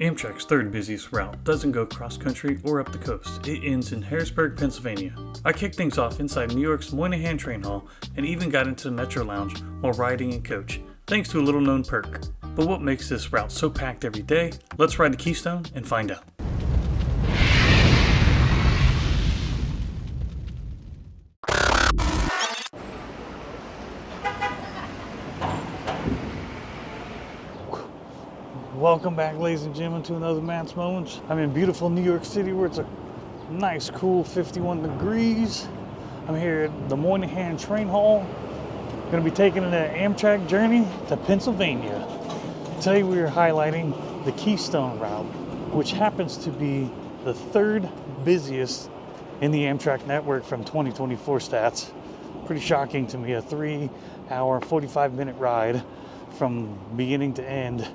Amtrak's third busiest route doesn't go cross-country or up the coast. It ends in Harrisburg, Pennsylvania. I kicked things off inside New York's Moynihan train hall and even got into the Metro Lounge while riding in coach, thanks to a little-known perk. But what makes this route so packed every day? Let's ride the Keystone and find out. Welcome back, ladies and gentlemen, to another Matt's Moments. I'm in beautiful New York City where it's a nice, cool 51 degrees. I'm here at the Moynihan train hall. Going to be taking an Amtrak journey to Pennsylvania. Today we are highlighting the Keystone route, which happens to be the third busiest in the Amtrak network from 2024 stats. Pretty shocking to me, a 3-hour, 45-minute ride from beginning to end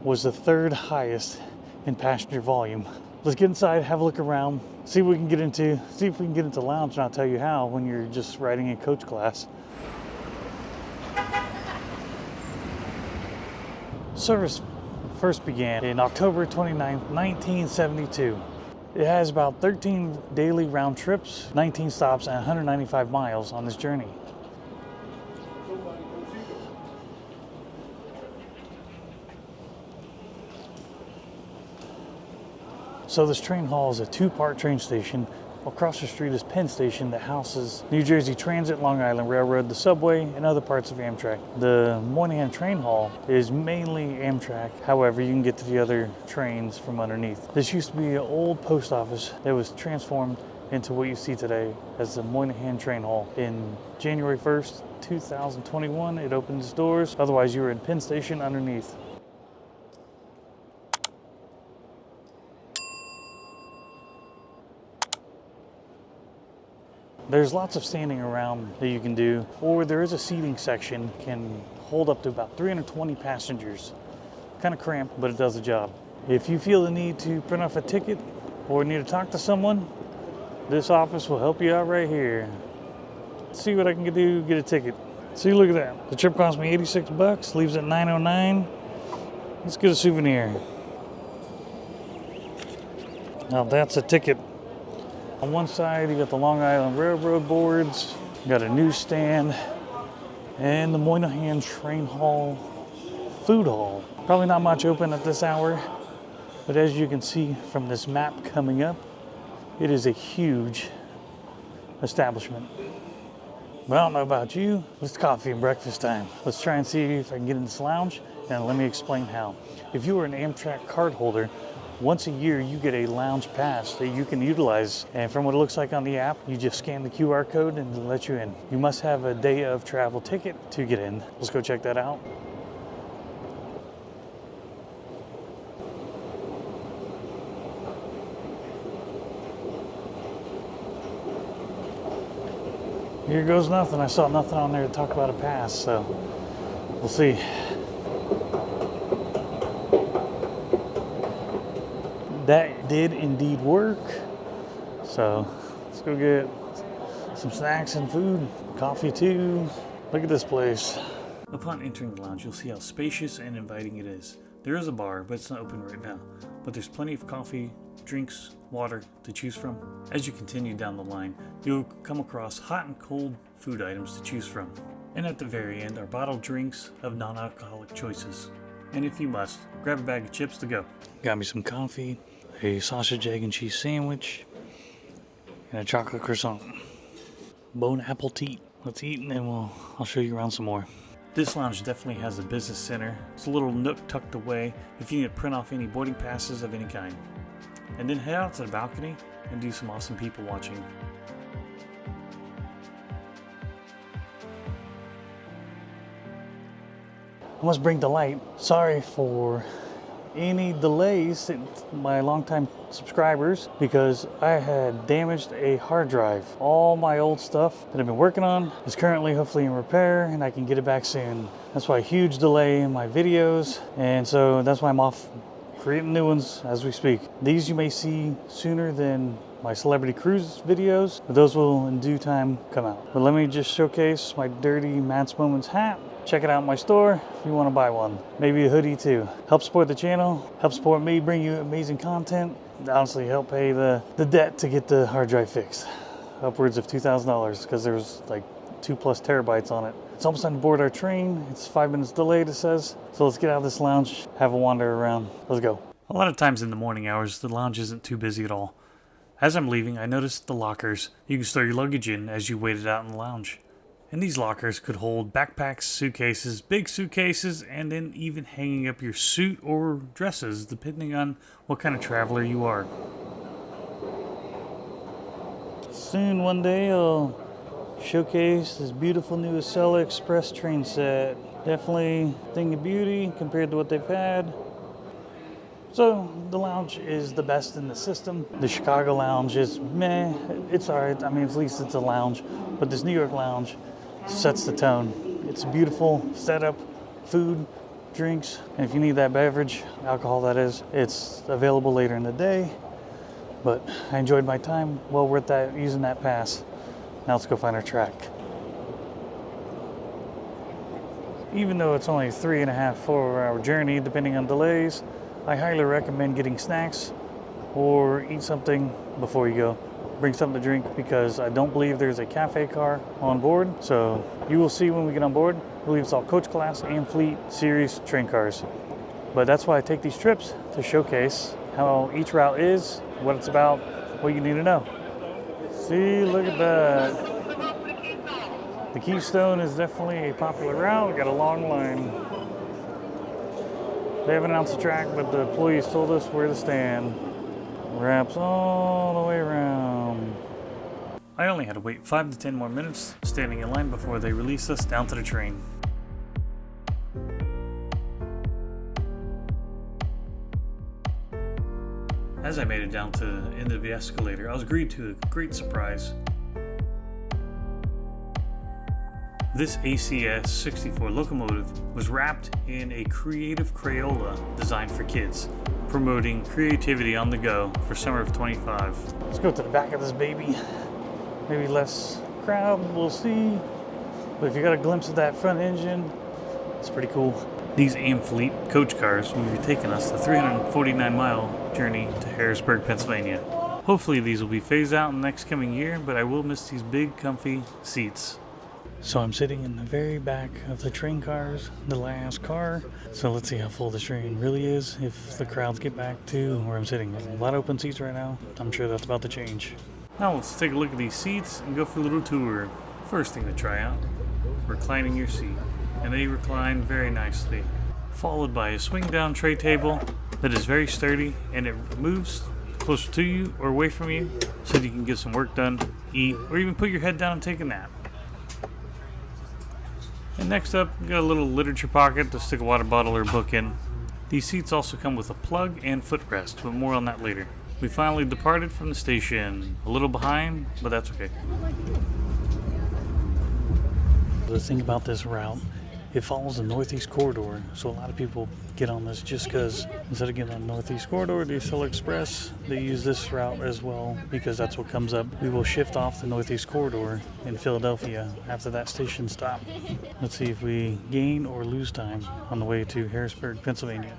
was the third highest in passenger volume. Let's get inside, have a look around, see if we can get into lounge, and I'll tell you how when you're just riding in coach class. Service first began in October 29, 1972. It has about 13 daily round trips, 19 stops, and 195 miles on this journey. So this train hall is a two-part train station. Across the street is Penn Station that houses New Jersey Transit, Long Island Railroad, the subway, and other parts of Amtrak. The Moynihan train hall is mainly Amtrak. However, you can get to the other trains from underneath. This used to be an old post office that was transformed into what you see today as the Moynihan train hall. In January 1st, 2021, it opened its doors. Otherwise, you were in Penn Station underneath. There's lots of standing around that you can do, or there is a seating section, can hold up to about 320 passengers. Kind of cramped, but it does the job. If you feel the need to print off a ticket or need to talk to someone, this office will help you out right here. Let's see what I can do, get a ticket. See, look at that. The trip cost me 86 bucks, leaves at 9:09. Let's get a souvenir. Now that's a ticket. On one side, you got the Long Island Railroad boards, you got a newsstand, and the Moynihan Train Hall food hall. Probably not much open at this hour, but as you can see from this map coming up, it is a huge establishment. But I don't know about you, it's coffee and breakfast time. Let's try and see if I can get in this lounge, and let me explain how. If you are an Amtrak card holder, once a year, you get a lounge pass that you can utilize. And from what it looks like on the app, you just scan the QR code and it'll let you in. You must have a day of travel ticket to get in. Let's go check that out. Here goes nothing. I saw nothing on there to talk about a pass, so we'll see. That did indeed work. So let's go get some snacks and food, coffee too. Look at this place. Upon entering the lounge, you'll see how spacious and inviting it is. There is a bar, but it's not open right now. But there's plenty of coffee, drinks, water to choose from. As you continue down the line, you'll come across hot and cold food items to choose from. And at the very end are bottled drinks of non-alcoholic choices. And if you must, grab a bag of chips to go. Got me some coffee, a sausage, egg, and cheese sandwich, and a chocolate croissant. Bon appetit. Let's eat and then I'll show you around some more. This lounge definitely has a business center. It's a little nook tucked away if you need to print off any boarding passes of any kind. And then head out to the balcony and do some awesome people watching. I must bring to light, sorry for any delays to my longtime subscribers because I had damaged a hard drive. All my old stuff that I've been working on is currently hopefully in repair and I can get it back soon. That's why a huge delay in my videos, and so that's why I'm off creating new ones as we speak. These you may see sooner than my celebrity cruise videos, but those will in due time come out. But let me just showcase my dirty Matt's Moments hat. Check it out in my store if you want to buy one. Maybe a hoodie too. Help support the channel, help support me, bring you amazing content. Honestly, help pay the debt to get the hard drive fixed. Upwards of $2,000 because there's like 2+ terabytes on it. It's almost time to board our train. It's 5 minutes delayed, it says. So let's get out of this lounge, have a wander around. Let's go. A lot of times in the morning hours, the lounge isn't too busy at all. As I'm leaving, I noticed the lockers you can store your luggage in as you waited out in the lounge. And these lockers could hold backpacks, suitcases, big suitcases, and then even hanging up your suit or dresses, depending on what kind of traveler you are. Soon, one day, I'll showcase this beautiful new Acela Express train set. Definitely a thing of beauty compared to what they've had. So the lounge is the best in the system. The Chicago lounge is meh, it's alright. I mean, at least it's a lounge. But this New York lounge sets the tone. It's a beautiful setup, food, drinks, and if you need that beverage, alcohol that is, it's available later in the day. But I enjoyed my time, well worth that, using that pass. Now let's go find our track. Even though it's only a 3.5, 4 hour journey, depending on delays, I highly recommend getting snacks or eat something before you go. Bring something to drink because I don't believe there's a cafe car on board. So you will see when we get on board. I believe it's all coach class and fleet series train cars. But that's why I take these trips to showcase how each route is, what it's about, what you need to know. See, look at that. The Keystone is definitely a popular route. We got a long line. They haven't announced the track, but the employees told us where to stand. Wraps all the way around. I only had to wait 5 to 10 more minutes standing in line before they released us down to the train. As I made it down to the end of the escalator, I was greeted to a great surprise. This ACS 64 locomotive was wrapped in a creative Crayola designed for kids, promoting creativity on the go for summer of 25. Let's go to the back of this baby. Maybe less crowd, we'll see. But if you got a glimpse of that front engine, it's pretty cool. These Amfleet coach cars will be taking us the 349-mile journey to Harrisburg, Pennsylvania. Hopefully these will be phased out in the next coming year, but I will miss these big, comfy seats. So I'm sitting in the very back of the train cars, the last car. So let's see how full the train really is if the crowds get back to where I'm sitting. There's a lot of open seats right now. I'm sure that's about to change. Now let's take a look at these seats and go for a little tour. First thing to try out, reclining your seat. And they recline very nicely. Followed by a swing down tray table that is very sturdy and it moves closer to you or away from you so that you can get some work done, eat, or even put your head down and take a nap. And next up, we got a little literature pocket to stick a water bottle or book in. These seats also come with a plug and footrest, but more on that later. We finally departed from the station. A little behind, but that's okay. The thing about this route, it follows the Northeast Corridor, so a lot of people get on this just because instead of getting on the Northeast Corridor, the Acela Express, they use this route as well because that's what comes up. We will shift off the Northeast Corridor in Philadelphia after that station stop. Let's see if we gain or lose time on the way to Harrisburg, Pennsylvania.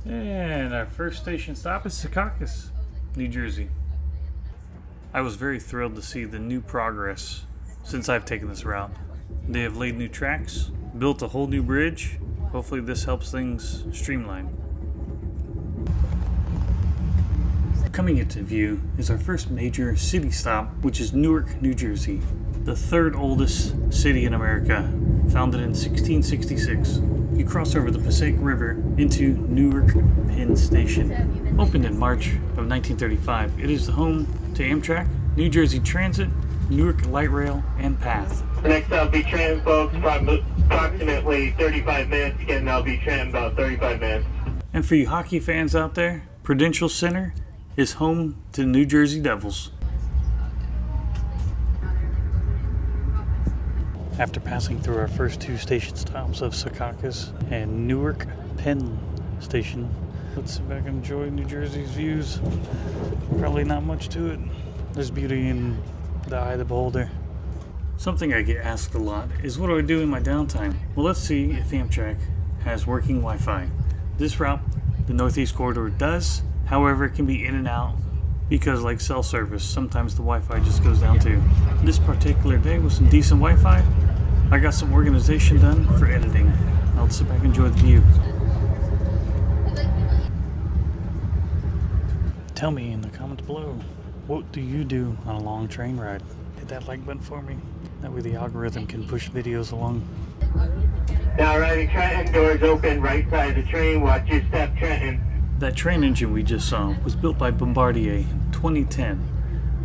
And our first station stop is Secaucus, New Jersey. I was very thrilled to see the new progress since I've taken this route. They have laid new tracks, built a whole new bridge. Hopefully this helps things streamline. Coming into view is our first major city stop, which is Newark, New Jersey, the third oldest city in America, founded in 1666. You cross over the Passaic River into Newark Penn Station. Opened in March of 1935, it is the home to Amtrak, New Jersey Transit, Newark Light Rail, and PATH. Next LV Tram, folks, approximately 35 minutes. Again, LV Tram, about 35 minutes. And for you hockey fans out there, Prudential Center is home to the New Jersey Devils. After passing through our first two station stops of Secaucus and Newark Penn Station, Let's sit back and enjoy New Jersey's views. Probably not much to it. There's beauty in the eye of the beholder. Something I get asked a lot is what do I do in my downtime? Well, let's see if Amtrak has working Wi-Fi. This route, the Northeast Corridor, does. However, it can be in and out because like cell service, sometimes the Wi-Fi just goes down too. This particular day with some decent Wi-Fi, I got some organization done for editing. I'll sit back and enjoy the view. Tell me in the comments below, what do you do on a long train ride? Hit that like button for me. That way the algorithm can push videos along. Now riding Trenton, doors open, right side of the train, watch your step, Trenton. That train engine we just saw was built by Bombardier in 2010.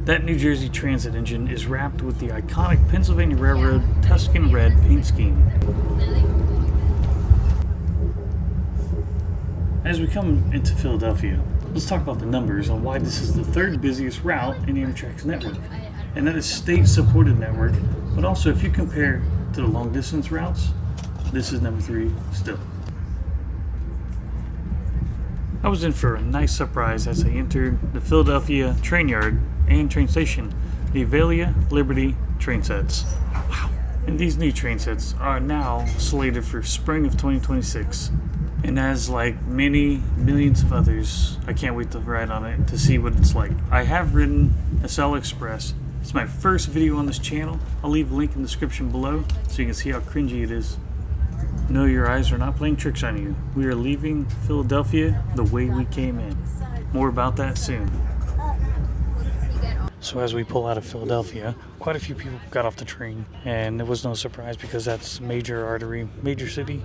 That New Jersey Transit engine is wrapped with the iconic Pennsylvania Railroad Tuscan red paint scheme. As we come into Philadelphia, let's talk about the numbers on why this is the third busiest route in Amtrak's network. And that is state-supported network, but also if you compare to the long-distance routes, this is number 3 still. I was in for a nice surprise as I entered the Philadelphia train yard and train station, the Avalia Liberty train sets. Wow! And these new train sets are now slated for spring of 2026. And as like many millions of others, I can't wait to ride on it to see what it's like. I have ridden a Cell Express. It's my first video on this channel. I'll leave a link in the description below so you can see how cringy it is. No, your eyes are not playing tricks on you. We are leaving Philadelphia the way we came in. More about that soon. So as we pull out of Philadelphia, quite a few people got off the train, and it was no surprise because that's major artery, major city,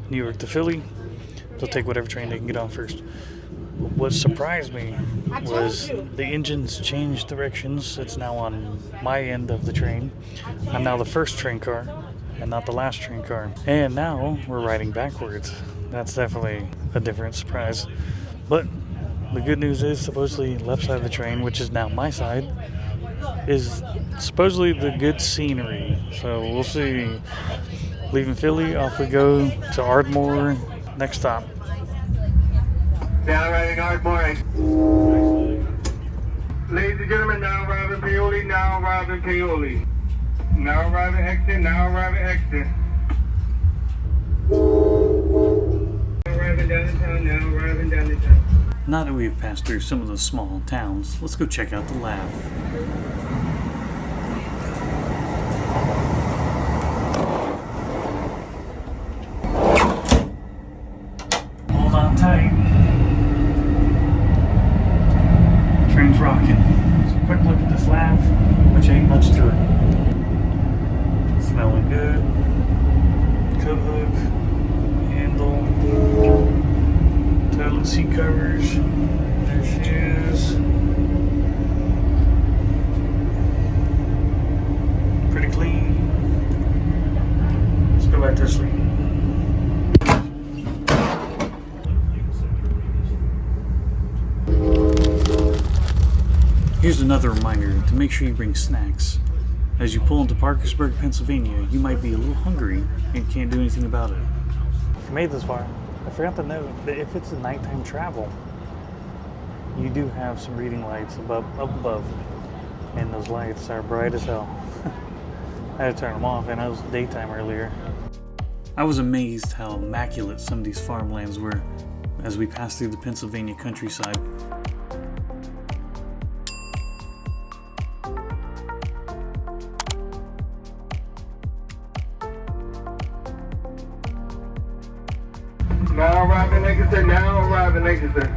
New York to Philly. They'll take whatever train they can get on first. What surprised me was the engines changed directions. It's now on my end of the train. I'm now the first train car and not the last train car. And now we're riding backwards. That's definitely a different surprise. But the good news is supposedly left side of the train, which is now my side, is supposedly the good scenery. So we'll see. Leaving Philly, off we go to Ardmore. Next stop. Now riding Ardmore. Ladies and gentlemen, now arriving Paoli, now arriving Paoli. Now arriving exit, now arriving exit. Now arriving downtown, now arriving downtown. Now that we've passed through some of the small towns, let's go check out the Lav. Hold on tight. Train's rocking. So quick look at this Lav, which ain't much to it. Smelling good. Coat hook, handle, toilet seat covers. There she is. Pretty clean. Let's go back to sleep. Here's another reminder to make sure you bring snacks. As you pull into Harrisburg, Pennsylvania, you might be a little hungry and can't do anything about it. If you made this far, I forgot to note that if it's a nighttime travel, you do have some reading lights up above, and those lights are bright as hell. I had to turn them off, and it was daytime earlier. I was amazed how immaculate some of these farmlands were as we passed through the Pennsylvania countryside. Now arriving exit, now arriving exit.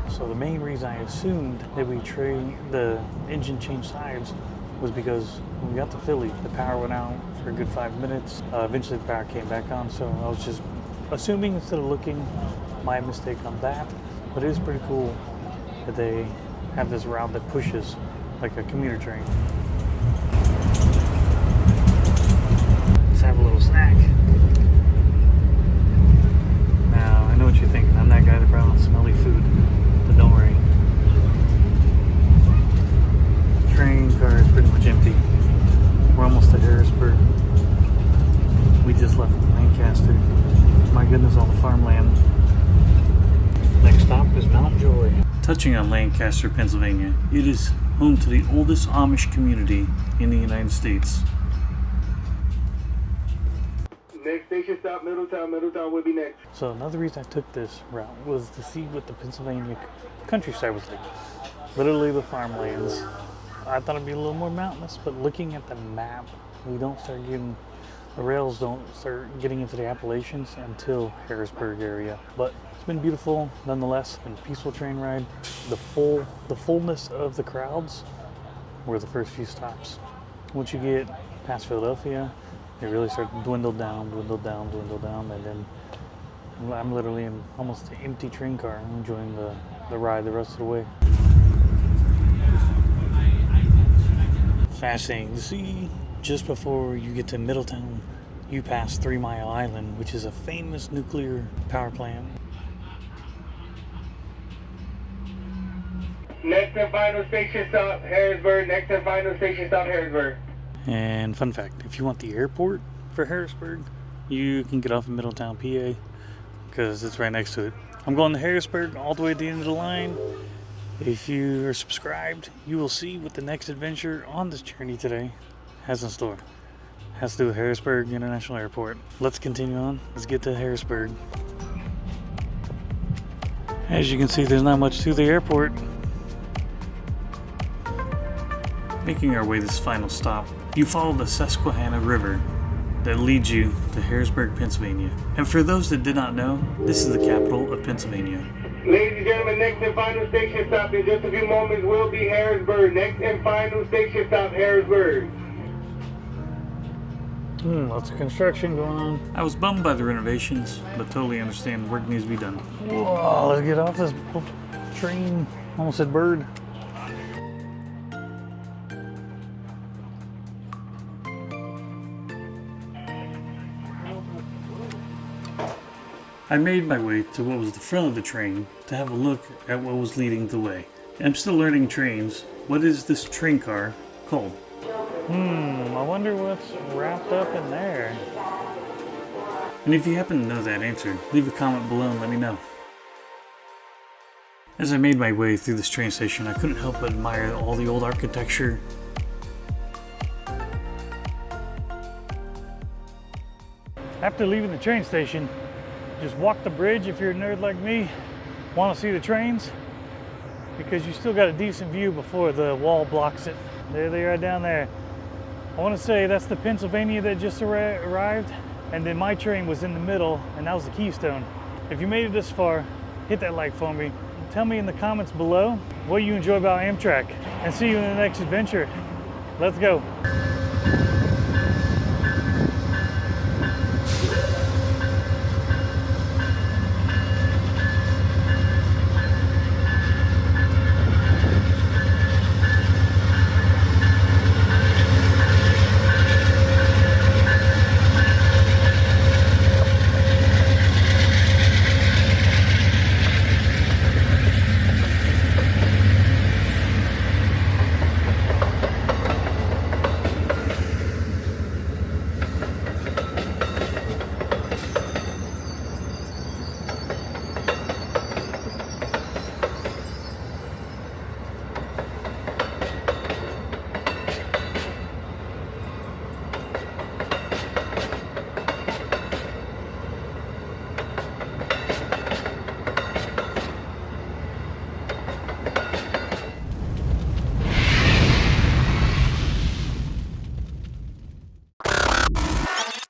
So the main reason I assumed that the engine changed sides was because when we got to Philly, the power went out for a good 5 minutes. Eventually the power came back on, so I was just assuming instead of looking. My mistake on that. But it is pretty cool that they have this route that pushes like a commuter train. Let's have a little snack. Now, I know what you're thinking. I'm that guy that brought on smelly food. But don't worry. The train car is pretty much empty. We're almost at Harrisburg. goodness, all the farmland. Next stop is Mount Joy. Touching on Lancaster, Pennsylvania, it is home to the oldest Amish community in the United States. Next station stop, Middletown. Middletown will be next. So another reason I took this route was to see what the Pennsylvania countryside was like. Literally the farmlands. I thought it'd be a little more mountainous, but looking at the map, the rails don't start getting into the Appalachians until Harrisburg area. But it's been beautiful nonetheless. Been a peaceful train ride. The fullness of the crowds were the first few stops. Once you get past Philadelphia, it really starts to dwindle down, and then I'm literally in almost an empty train car, enjoying the ride the rest of the way. Fascinating to see. Just before you get to Middletown, you pass 3 Mile Island, which is a famous nuclear power plant. Next and final station stop, Harrisburg. Next and final station stop, Harrisburg. And fun fact, if you want the airport for Harrisburg, you can get off in Middletown, PA, because it's right next to it. I'm going to Harrisburg all the way to the end of the line. If you are subscribed, you will see what the next adventure on this journey today has in store. Has to do with Harrisburg International Airport. Let's continue on. Let's get to Harrisburg. As you can see, there's not much to the airport. Making our way to this final stop, you follow the Susquehanna River that leads you to Harrisburg, Pennsylvania. And for those that did not know, this is the capital of Pennsylvania. Ladies and gentlemen, next and final station stop in just a few moments will be Harrisburg. Next and final station stop, Harrisburg. Lots of construction going on. I was bummed by the renovations, but totally understand work needs to be done. Whoa, let's get off this train. Almost said bird. I made my way to what was the front of the train to have a look at what was leading the way. I'm still learning trains. What is this train car called? I wonder what's wrapped up in there. And if you happen to know that answer, leave a comment below and let me know. As I made my way through this train station, I couldn't help but admire all the old architecture. After leaving the train station, just walk the bridge if you're a nerd like me, want to see the trains, because you still got a decent view before the wall blocks it. There they are down there. I want to say that's the Pennsylvania that just arrived, and then my train was in the middle, and that was the Keystone. If you made it this far, hit that like for me. Tell me in the comments below what you enjoy about Amtrak, and see you in the next adventure. Let's go.